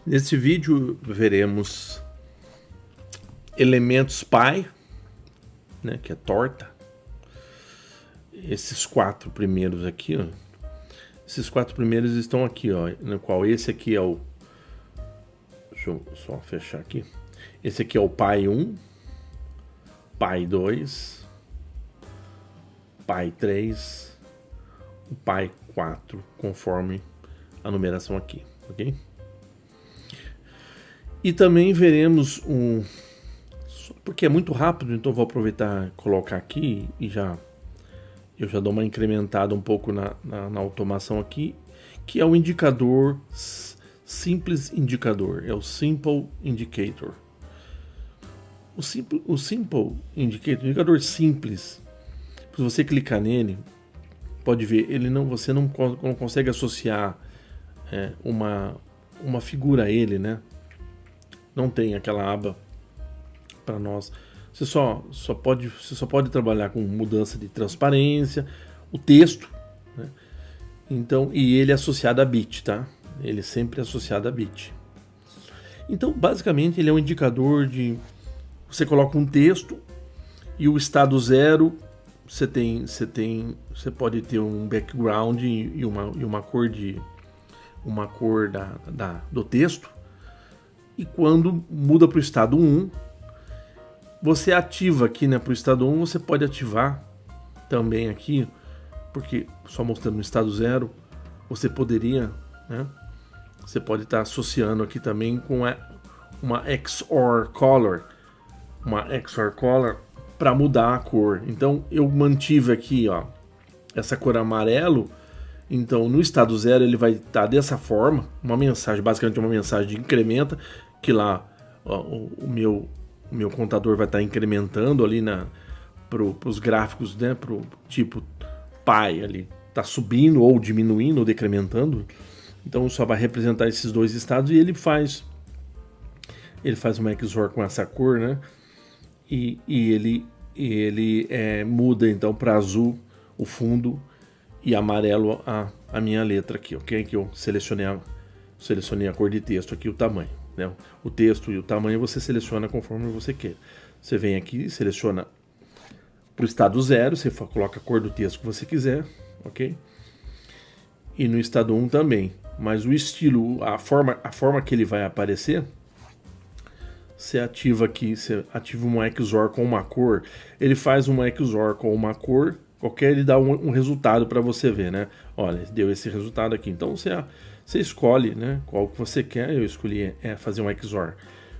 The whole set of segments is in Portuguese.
Nesse vídeo veremos elementos pi, né, que é torta. Esses quatro primeiros aqui, ó. Esses quatro primeiros estão aqui, ó, no qual esse aqui é o... Deixa eu só fechar aqui. Esse aqui é o pi 1, pi 2, pi 3, o pi 4, conforme a numeração aqui, ok? E também veremos porque é muito rápido, então vou aproveitar e colocar aqui e eu já dou uma incrementada um pouco na automação aqui, que é o indicador simples indicador, é o Simple Indicator. O Simple Indicator, indicador simples, se você clicar nele, pode ver, você não consegue associar uma figura a ele, né? Não tem aquela aba para nós. Você só pode trabalhar com mudança de transparência, o texto, né? Então, e ele é associado a bit, tá? Ele sempre é associado a bit. Então, basicamente, ele é um indicador de... Você coloca um texto e o estado 0, você pode ter um background e uma cor do texto. E quando muda para o estado 1, você ativa aqui, né, para o estado 1, você pode ativar também aqui, porque só mostrando no estado 0, você poderia, né, você pode estar associando aqui também com uma XOR color, para mudar a cor. Então eu mantive aqui, ó, essa cor amarelo. Então no estado 0 ele vai estar dessa forma, uma mensagem, basicamente uma mensagem de incrementa, que lá ó, o meu contador vai estar incrementando ali para os gráficos, né, para o tipo pi ali, está subindo ou diminuindo ou decrementando. Então só vai representar esses dois estados e ele faz uma XOR com essa cor, né, e ele muda então para azul o fundo e amarelo a minha letra aqui, ok? Que eu selecionei a cor de texto aqui, o tamanho, né? O texto e o tamanho você seleciona conforme você quer. Você vem aqui, seleciona para o estado 0, você coloca a cor do texto que você quiser, ok? E no estado 1 também. Mas o estilo, a forma que ele vai aparecer, você ativa aqui, você ativa um XOR com uma cor, ele faz uma XOR com uma cor, qualquer ele dá um resultado para você ver, né? Olha, deu esse resultado aqui. Então você escolhe, né, qual que você quer. Eu escolhi fazer um XOR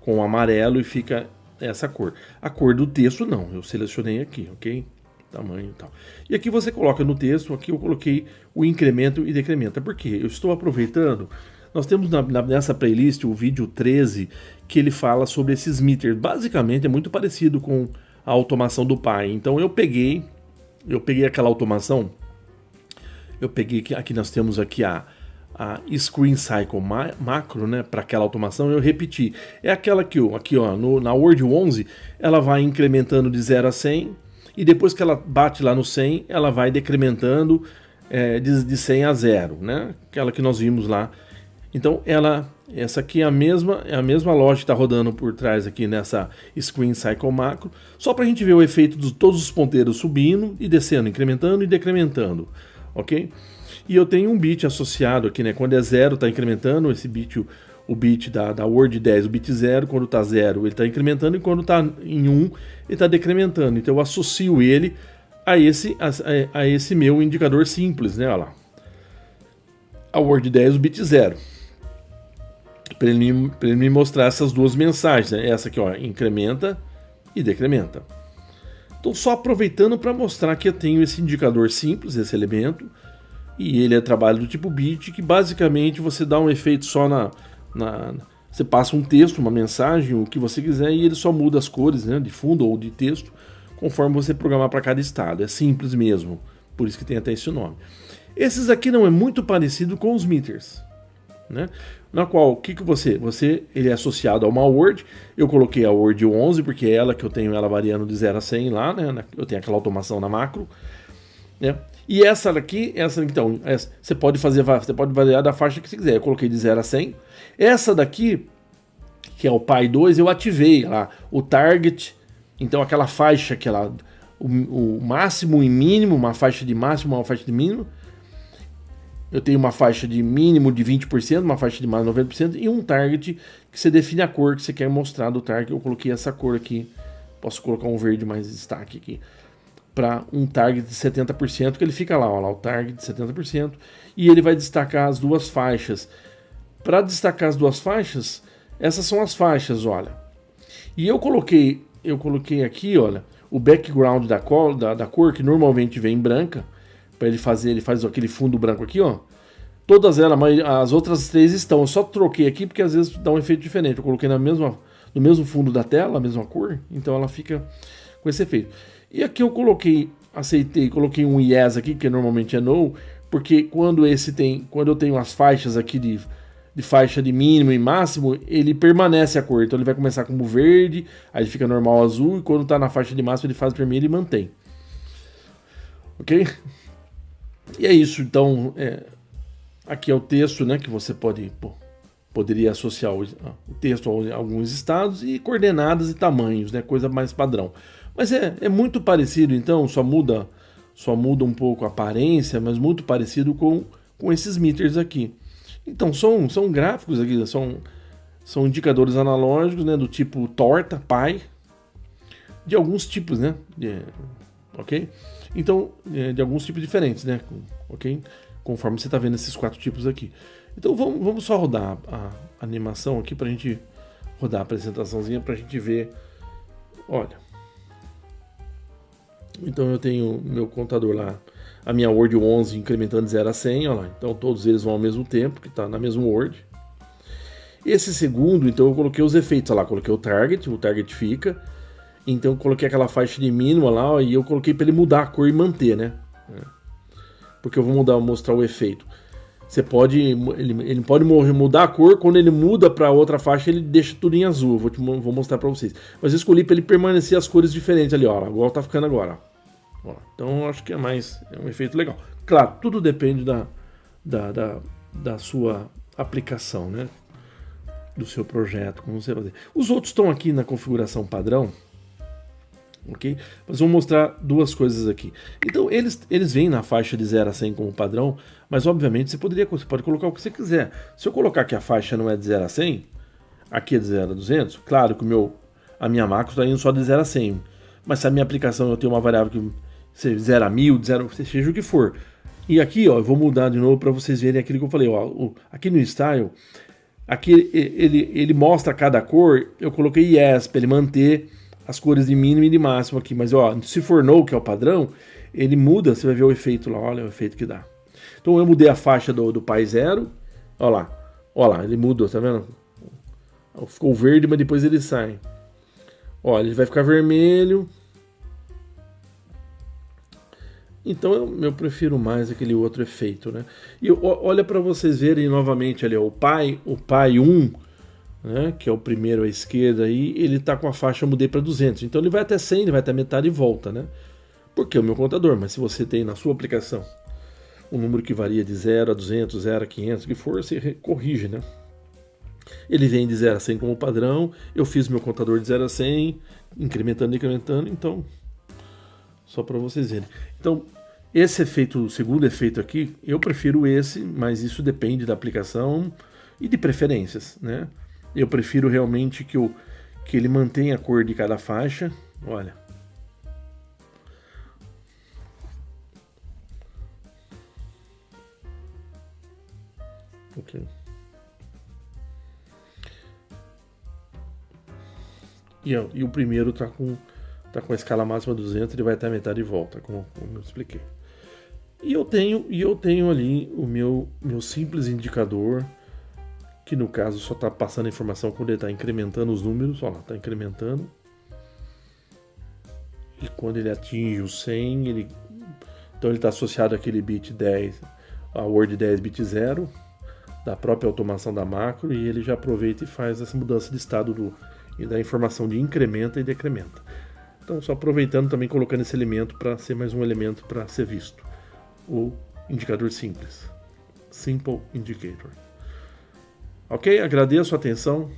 com o amarelo e fica essa cor. A cor do texto não, eu selecionei aqui, ok? Tamanho e tal. E aqui você coloca no texto, aqui eu coloquei o incremento e decrementa. Por quê? Eu estou aproveitando. Nós temos nessa playlist o vídeo 13 que ele fala sobre esses meters. Basicamente é muito parecido com a automação do Pi. Então eu peguei aquela automação, aqui nós temos aqui a Screen Cycle Macro, né, para aquela automação, eu repeti. É aquela que aqui, ó, na Word 11, ela vai incrementando de 0 a 100, e depois que ela bate lá no 100, ela vai decrementando de 100 a 0, né, aquela que nós vimos lá. Então essa aqui é a mesma lógica que está rodando por trás aqui nessa Screen Cycle Macro, só para a gente ver o efeito de todos os ponteiros subindo e descendo, incrementando e decrementando, ok? E eu tenho um bit associado aqui, né? Quando é 0 está incrementando, esse bit, o bit da Word 10, o bit 0, quando está 0 ele está incrementando, e quando está em 1 ele está decrementando. Então eu associo ele a esse meu indicador simples, né? Olha lá. A Word 10, o bit 0. Para ele me mostrar essas duas mensagens, né? Essa aqui, ó, incrementa e decrementa. Então só aproveitando para mostrar que eu tenho esse indicador simples, esse elemento, e ele é trabalho do tipo bit, que basicamente você dá um efeito só você passa um texto, uma mensagem, o que você quiser, e ele só muda as cores, né, de fundo ou de texto, conforme você programar para cada estado. É simples mesmo, por isso que tem até esse nome. Esses aqui não é muito parecido com os meters, né? Na qual, o que ele é associado a uma Word. Eu coloquei a Word 11 porque é ela que eu tenho ela variando de 0 a 100 lá, né? Eu tenho aquela automação na macro, né? E essa daqui, então, você pode variar da faixa que você quiser. Eu coloquei de 0 a 100. Essa daqui, que é o Pi 2, eu ativei lá o target. Então aquela faixa que ela, o máximo e mínimo, uma faixa de máximo, uma faixa de mínimo. Eu tenho uma faixa de mínimo de 20%, uma faixa de mais 90% e um target que você define a cor que você quer mostrar do target. Eu coloquei essa cor aqui. Posso colocar um verde mais destaque aqui. Para um target de 70%, que ele fica lá, ó, lá o target de 70%. E ele vai destacar as duas faixas. Para destacar as duas faixas, essas são as faixas, olha. E eu coloquei aqui, olha, o background da cor, que normalmente vem branca. Para ele faz aquele fundo branco aqui, ó. Todas elas, as outras três estão. Eu só troquei aqui porque às vezes dá um efeito diferente. Eu coloquei no mesmo fundo da tela, a mesma cor, então ela fica com esse efeito. E aqui eu coloquei um yes aqui, que normalmente é no, porque quando eu tenho as faixas aqui de faixa de mínimo e máximo, ele permanece a cor. Então ele vai começar como verde, aí fica normal azul, e quando está na faixa de máximo ele faz vermelho e mantém. Ok? E é isso, então, aqui é o texto, né, que você poderia associar o texto a alguns estados e coordenadas e tamanhos, né, coisa mais padrão. Mas é muito parecido, então, só muda um pouco a aparência, mas muito parecido com esses meters aqui. Então, são gráficos aqui, são indicadores analógicos, né, do tipo torta, pi, de alguns tipos, né, ok? Então, de alguns tipos diferentes, né? Ok? Conforme você está vendo esses 4 tipos aqui. Então, vamos só rodar a animação aqui para a gente rodar a apresentaçãozinha para a gente ver. Olha. Então, eu tenho meu contador lá, a minha Word 11 incrementando de 0 a 100. Olha lá. Então, todos eles vão ao mesmo tempo, que está na mesma Word. Esse segundo, então, eu coloquei os efeitos. Olha lá, coloquei o target fica. Então eu coloquei aquela faixa de mínima lá, ó, e eu coloquei para ele mudar a cor e manter, né? Porque eu vou mostrar o efeito. Ele pode mudar a cor, quando ele muda para outra faixa ele deixa tudo em azul. Vou mostrar para vocês. Mas eu escolhi para ele permanecer as cores diferentes ali, ó, igual tá ficando agora. Ó. Então eu acho que é um efeito legal. Claro, tudo depende da sua aplicação, né? Do seu projeto, como você vai fazer. Os outros estão aqui na configuração padrão. Ok? Mas vou mostrar duas coisas aqui. Então eles vêm na faixa de 0 a 100 como padrão, mas obviamente você pode colocar o que você quiser. Se eu colocar que a faixa não é de 0 a 100, aqui é de 0 a 200, claro que a minha macro está indo só de 0 a 100, mas se a minha aplicação eu tenho uma variável que seja 0 a 1000, seja o que for. E aqui, ó, eu vou mudar de novo para vocês verem aquilo que eu falei. Ó, aqui no Style, aqui ele mostra cada cor, eu coloquei yes para ele manter as cores de mínimo e de máximo aqui, mas ó, se for no, que é o padrão, ele muda, você vai ver o efeito lá, olha o efeito que dá. Então eu mudei a faixa do Pi 0, ó lá, ele mudou, tá vendo? Ficou verde, mas depois ele sai. Ó, ele vai ficar vermelho. Então eu prefiro mais aquele outro efeito, né? E olha para vocês verem novamente ali, ó, o Pi 1, né, que é o primeiro à esquerda aí, ele tá com a faixa, eu mudei para 200. Então ele vai até 100, ele vai até metade e volta, né? Porque é o meu contador, mas se você tem na sua aplicação um número que varia de 0 a 200, 0 a 500, o que for, você corrige, né? Ele vem de 0 a 100 como padrão, eu fiz meu contador de 0 a 100, incrementando, então, só para vocês verem. Então, esse efeito, o segundo efeito aqui, eu prefiro esse, mas isso depende da aplicação e de preferências, né? Eu prefiro realmente que ele mantenha a cor de cada faixa. Olha. Ok. E o primeiro tá com a escala máxima 200, ele vai até a metade e volta, como eu expliquei. E eu tenho ali o meu simples indicador, que no caso só está passando a informação quando ele está incrementando os números. Olha lá, está incrementando. E quando ele atinge o 100, então ele está associado àquele bit 10, a word 10 bit 0, da própria automação da macro, e ele já aproveita e faz essa mudança de estado e da informação de incrementa e decrementa. Então só aproveitando também, colocando esse elemento para ser mais um elemento para ser visto. o indicador simples. Simple Indicator. Ok? Agradeço a atenção.